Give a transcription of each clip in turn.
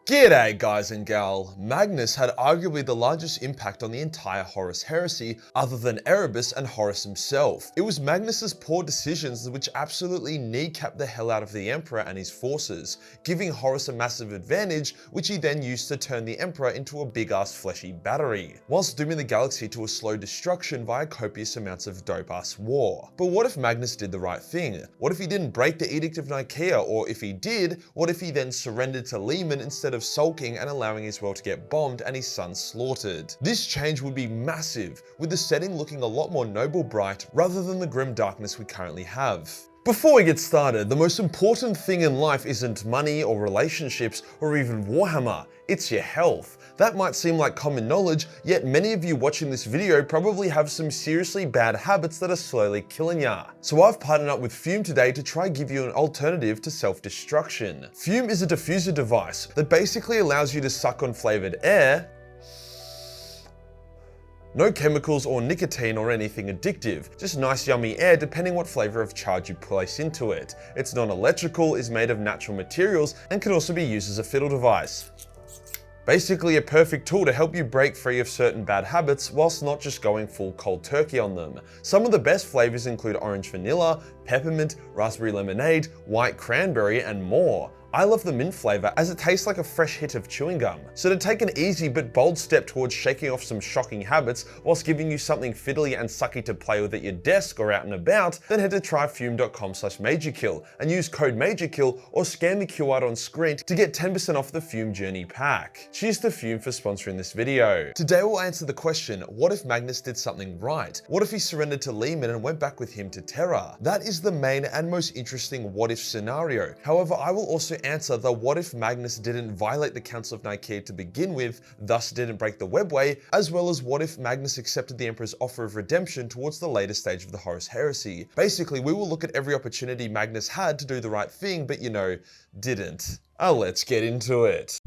G'day guys and gal. Magnus had arguably the largest impact on the entire Horus heresy other than Erebus and Horus himself. It was Magnus's poor decisions which absolutely kneecapped the hell out of the Emperor and his forces, giving Horus a massive advantage which he then used to turn the Emperor into a big ass fleshy battery, whilst dooming the galaxy to a slow destruction via copious amounts of dope ass war. But what if Magnus did the right thing? What if he didn't break the Edict of Nicaea? Or if he did, what if he then surrendered to Leman instead of sulking and allowing his world to get bombed and his son slaughtered? This change would be massive, with the setting looking a lot more noble bright rather than the grim darkness we currently have. Before we get started, the most important thing in life isn't money or relationships or even Warhammer, it's your health. That might seem like common knowledge, yet many of you watching this video probably have some seriously bad habits that are slowly killing ya. So I've partnered up with Fume today to try give you an alternative to self-destruction. Fume is a diffuser device that basically allows you to suck on flavored air. No chemicals or nicotine or anything addictive, just nice yummy air depending what flavor of charge you place into it. It's non-electrical, is made of natural materials, and can also be used as a fiddle device. Basically a perfect tool to help you break free of certain bad habits whilst not just going full cold turkey on them. Some of the best flavors include orange vanilla, peppermint, raspberry lemonade, white cranberry, and more. I love the mint flavor as it tastes like a fresh hit of chewing gum. So to take an easy but bold step towards shaking off some shocking habits whilst giving you something fiddly and sucky to play with at your desk or out and about, then head to tryfume.com/Majorkill and use code Majorkill or scan the QR on screen to get 10% off the Fume Journey pack. Cheers to Fume for sponsoring this video. Today we'll answer the question, what if Magnus did something right? What if he surrendered to Leman and went back with him to Terra? That is the main and most interesting what if scenario. However, I will also answer the what if Magnus didn't violate the Council of Nicaea to begin with, thus didn't break the webway, as well as what if Magnus accepted the Emperor's offer of redemption towards the later stage of the Horus heresy. Basically, we will look at every opportunity Magnus had to do the right thing, but didn't. Let's get into it.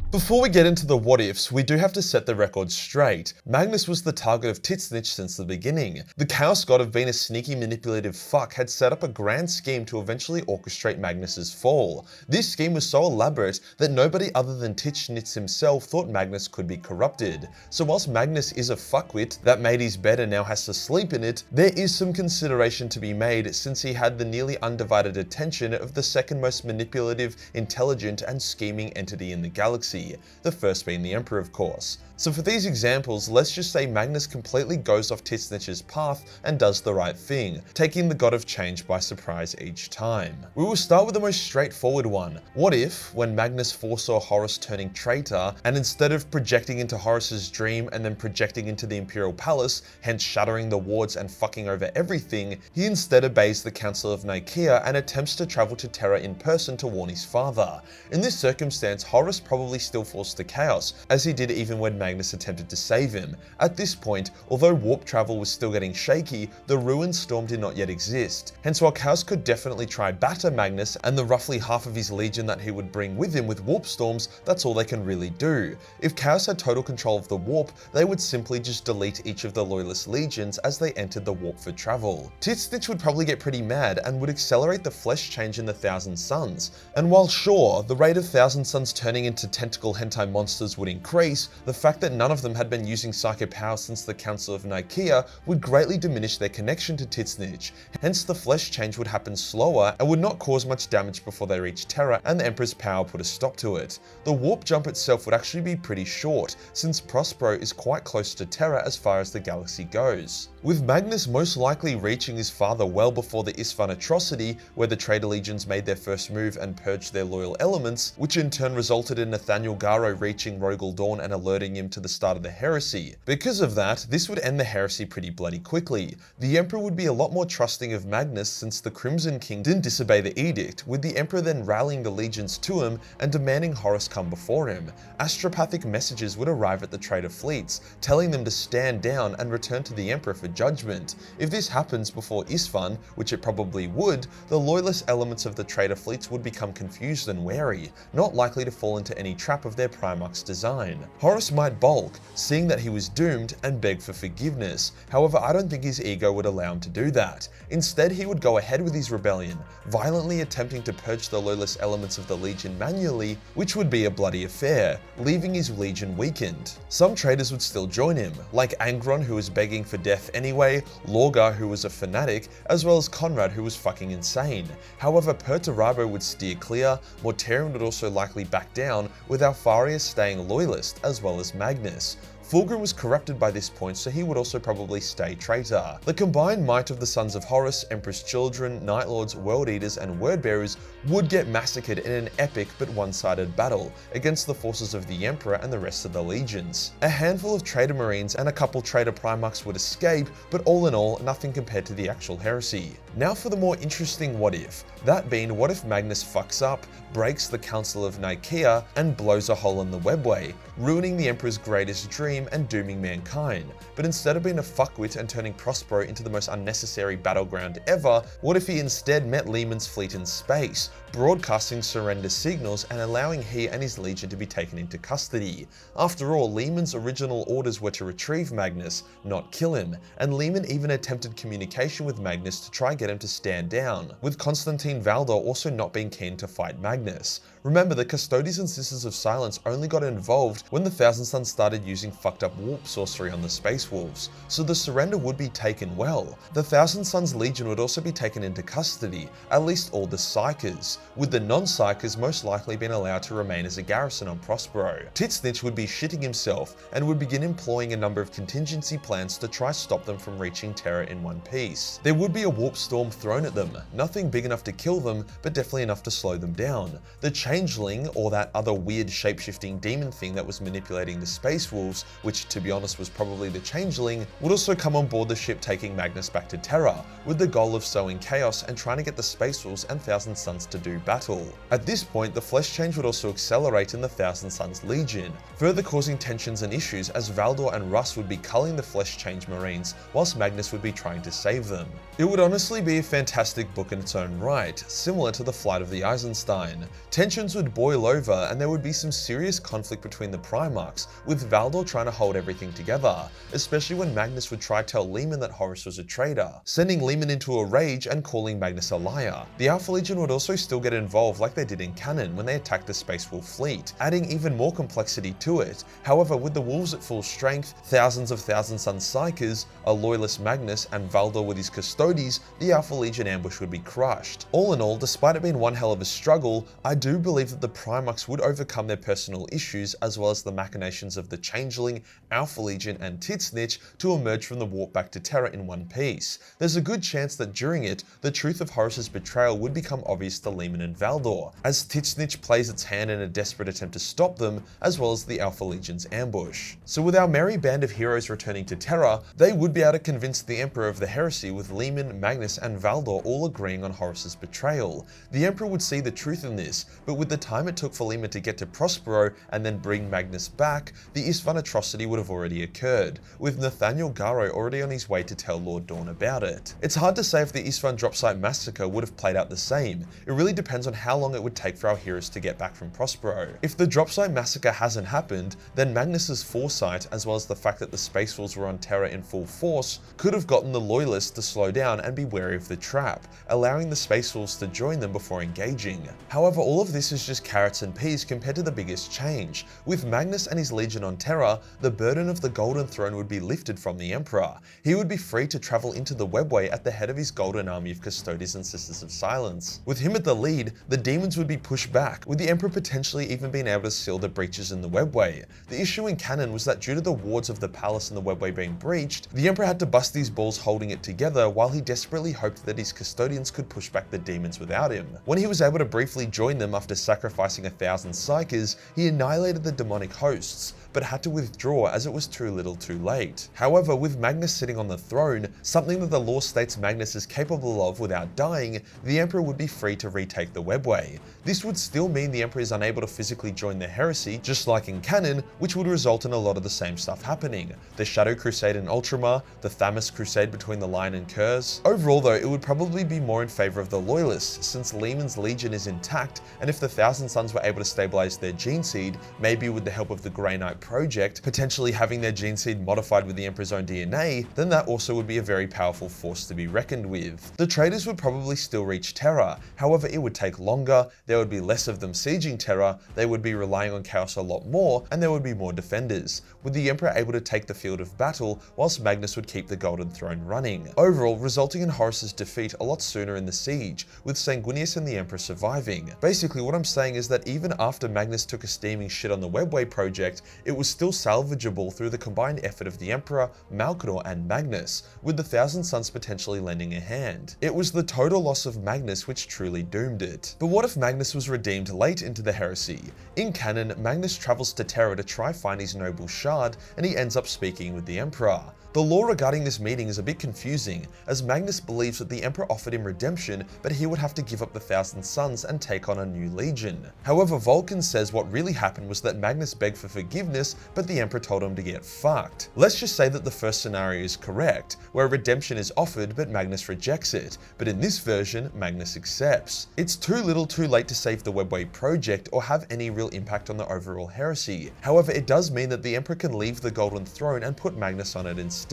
Before we get into the what ifs, we do have to set the record straight. Magnus was the target of Titsnitch since the beginning. The Chaos God of being a sneaky manipulative fuck had set up a grand scheme to eventually orchestrate Magnus's fall. This scheme was so elaborate that nobody other than Titsnitch himself thought Magnus could be corrupted. So whilst Magnus is a fuckwit that made his bed and now has to sleep in it, there is some consideration to be made since he had the nearly undivided attention of the second most manipulative, intelligent and scheming entity in the galaxy. The first being the Emperor, of course. So for these examples, let's just say Magnus completely goes off Titsnitch's path and does the right thing, taking the God of Change by surprise each time. We will start with the most straightforward one. What if, when Magnus foresaw Horus turning traitor, and instead of projecting into Horus's dream and then projecting into the Imperial Palace, hence shattering the wards and fucking over everything, he instead obeys the Council of Nicaea and attempts to travel to Terra in person to warn his father. In this circumstance, Horus probably still falls to chaos, as he did even when Magnus attempted to save him. At this point, although warp travel was still getting shaky, the ruined storm did not yet exist. Hence, while Chaos could definitely try batter Magnus and the roughly half of his legion that he would bring with him with warp storms, that's all they can really do. If Chaos had total control of the warp, they would simply just delete each of the loyalist legions as they entered the warp for travel. Titsnitch would probably get pretty mad and would accelerate the flesh change in the Thousand Suns. And while sure, the rate of Thousand Suns turning into tentacle hentai monsters would increase, the fact that none of them had been using psychic power since the Council of Nicaea would greatly diminish their connection to Titsnitch. Hence the flesh change would happen slower and would not cause much damage before they reached Terra and the Emperor's power put a stop to it. The warp jump itself would actually be pretty short, since Prospero is quite close to Terra as far as the galaxy goes. With Magnus most likely reaching his father well before the Isvan atrocity, where the traitor legions made their first move and purged their loyal elements, which in turn resulted in Nathaniel Garro reaching Rogel Dawn and alerting him to the start of the heresy. Because of that, this would end the heresy pretty bloody quickly. The Emperor would be a lot more trusting of Magnus since the Crimson King didn't disobey the edict, with the Emperor then rallying the legions to him and demanding Horus come before him. Astropathic messages would arrive at the traitor fleets, telling them to stand down and return to the Emperor for judgment. If this happens before Isstvan, which it probably would, the loyalist elements of the traitor fleets would become confused and wary, not likely to fall into any trap of their Primarch's design. Horus might balk, seeing that he was doomed, and beg for forgiveness. However, I don't think his ego would allow him to do that. Instead, he would go ahead with his rebellion, violently attempting to purge the loyalist elements of the Legion manually, which would be a bloody affair, leaving his Legion weakened. Some traitors would still join him, like Angron, who was begging for death anyway, Lorgar, who was a fanatic, as well as Conrad, who was fucking insane. However, Perturabo would steer clear, Mortarion would also likely back down, with Alfaria staying loyalist, as well as Magnus. Fulgrim was corrupted by this point, so he would also probably stay traitor. The combined might of the Sons of Horus, Emperor's Children, Night Lords, World Eaters, and Wordbearers would get massacred in an epic but one-sided battle against the forces of the Emperor and the rest of the legions. A handful of traitor marines and a couple traitor Primarchs would escape, but all in all, nothing compared to the actual heresy. Now for the more interesting what if. That being, what if Magnus fucks up, breaks the Council of Nicaea, and blows a hole in the webway, ruining the Emperor's greatest dream and dooming mankind. But instead of being a fuckwit and turning Prospero into the most unnecessary battleground ever, what if he instead met Leman's fleet in space, broadcasting surrender signals and allowing he and his legion to be taken into custody? After all, Leman's original orders were to retrieve Magnus, not kill him, and Leman even attempted communication with Magnus to try get him to stand down, with Constantine Valdor also not being keen to fight Magnus. Remember, the Custodians and Sisters of Silence only got involved when the Thousand Sons started using fucked up warp sorcery on the Space Wolves, so the surrender would be taken well. The Thousand Sons Legion would also be taken into custody, at least all the Psykers, with the non-Psykers most likely being allowed to remain as a garrison on Prospero. Titsnitch would be shitting himself and would begin employing a number of contingency plans to try stop them from reaching Terra in one piece. There would be a warp storm thrown at them, nothing big enough to kill them, but definitely enough to slow them down. The Changeling, or that other weird shape-shifting demon thing that was manipulating the Space Wolves, which to be honest was probably the Changeling, would also come on board the ship taking Magnus back to Terra, with the goal of sowing chaos and trying to get the Space Wolves and Thousand Sons to do battle. At this point, the Flesh Change would also accelerate in the Thousand Sons Legion, further causing tensions and issues as Valdor and Russ would be culling the Flesh Change Marines, whilst Magnus would be trying to save them. It would honestly be a fantastic book in its own right, similar to the Flight of the Eisenstein. Tensions would boil over and there would be some serious conflict between the Primarchs, with Valdor trying to hold everything together, especially when Magnus would try to tell Leman that Horus was a traitor, sending Leman into a rage and calling Magnus a liar. The Alpha Legion would also still get involved like they did in canon when they attacked the Space Wolf fleet, adding even more complexity to it. However, with the Wolves at full strength, thousands of Thousand Sons Psykers, a loyalist Magnus, and Valdor with his Custodies, the Alpha Legion ambush would be crushed. All in all, despite it being one hell of a struggle, I do believe that the Primarchs would overcome their personal issues as well as the machinations of the Changeling, Alpha Legion, and Titsnitch to emerge from the warp back to Terra in one piece. There's a good chance that during it, the truth of Horus's betrayal would become obvious to Leman and Valdor, as Titsnitch plays its hand in a desperate attempt to stop them, as well as the Alpha Legion's ambush. So with our merry band of heroes returning to Terra, they would be able to convince the Emperor of the heresy, with Leman, Magnus, and Valdor all agreeing on Horus's betrayal. The Emperor would see the truth in this, but with the time it took for Leman to get to Prospero and then bring Magnus back, the Isstvan atrocity would have already occurred, with Nathaniel Garo already on his way to tell Lord Dawn about it. It's hard to say if the Isstvan drop site massacre would have played out the same. It really depends on how long it would take for our heroes to get back from Prospero. If the drop site massacre hasn't happened, then Magnus's foresight, as well as the fact that the Space Wolves were on Terra in full force, could have gotten the Loyalists to slow down and be wary of the trap, allowing the Space Wolves to join them before engaging. However, all of this is just carrots and peas compared to the biggest change. With Magnus and his legion on Terra, the burden of the Golden Throne would be lifted from the Emperor. He would be free to travel into the webway at the head of his golden army of Custodians and Sisters of Silence. With him at the lead, the demons would be pushed back, with the Emperor potentially even being able to seal the breaches in the webway. The issue in canon was that due to the wards of the palace and the webway being breached, the Emperor had to bust these balls holding it together while he desperately hoped that his Custodians could push back the demons without him. When he was able to briefly join them after sacrificing 1,000 Psykers, he annihilated the demonic hosts, but had to withdraw as it was too little too late. However, with Magnus sitting on the throne, something that the law states Magnus is capable of without dying, the Emperor would be free to retake the webway. This would still mean the Emperor is unable to physically join the heresy, just like in canon, which would result in a lot of the same stuff happening. The Shadow Crusade in Ultramar, the Thamus Crusade between the Lion and Curse. Overall though, it would probably be more in favor of the Loyalists, since Leman's legion is intact, and if the Thousand Sons were able to stabilize their gene seed, maybe with the help of the Grey Knight project, potentially having their gene seed modified with the Emperor's own DNA, then that also would be a very powerful force to be reckoned with. The traders would probably still reach Terra, however it would take longer, there would be less of them sieging Terra, they would be relying on Chaos a lot more, and there would be more defenders, with the Emperor able to take the field of battle, whilst Magnus would keep the Golden Throne running. Overall, resulting in Horus's defeat a lot sooner in the siege, with Sanguinius and the Emperor surviving. Basically, what I'm saying is that even after Magnus took a steaming shit on the Webway project, it was still salvageable through the combined effort of the Emperor, Malkador, and Magnus, with the Thousand Sons potentially lending a hand. It was the total loss of Magnus which truly doomed it. But what if Magnus was redeemed late into the heresy? In canon, Magnus travels to Terra to try find his noble shard, and he ends up speaking with the Emperor. The lore regarding this meeting is a bit confusing, as Magnus believes that the Emperor offered him redemption, but he would have to give up the Thousand Sons and take on a new legion. However, Vulcan says what really happened was that Magnus begged for forgiveness, but the Emperor told him to get fucked. Let's just say that the first scenario is correct, where redemption is offered but Magnus rejects it, but in this version, Magnus accepts. It's too little too late to save the Webway project or have any real impact on the overall heresy. However, it does mean that the Emperor can leave the Golden Throne and put Magnus on it instead.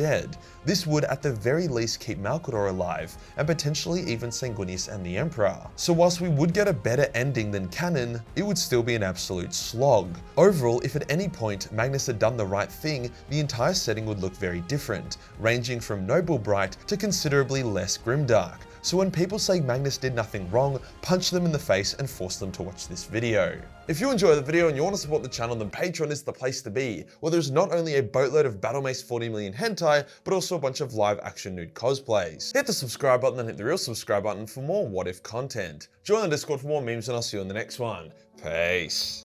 This would at the very least keep Malkador alive, and potentially even Sanguinius and the Emperor. So whilst we would get a better ending than canon, it would still be an absolute slog. Overall, if at any point Magnus had done the right thing, the entire setting would look very different, ranging from noble bright to considerably less grimdark. So when people say Magnus did nothing wrong, punch them in the face and force them to watch this video. If you enjoy the video and you want to support the channel, then Patreon is the place to be, where there's not only a boatload of Battle Mace 40 million hentai, but also a bunch of live action nude cosplays. Hit the subscribe button and hit the real subscribe button for more what if content. Join the Discord for more memes and I'll see you in the next one. Peace.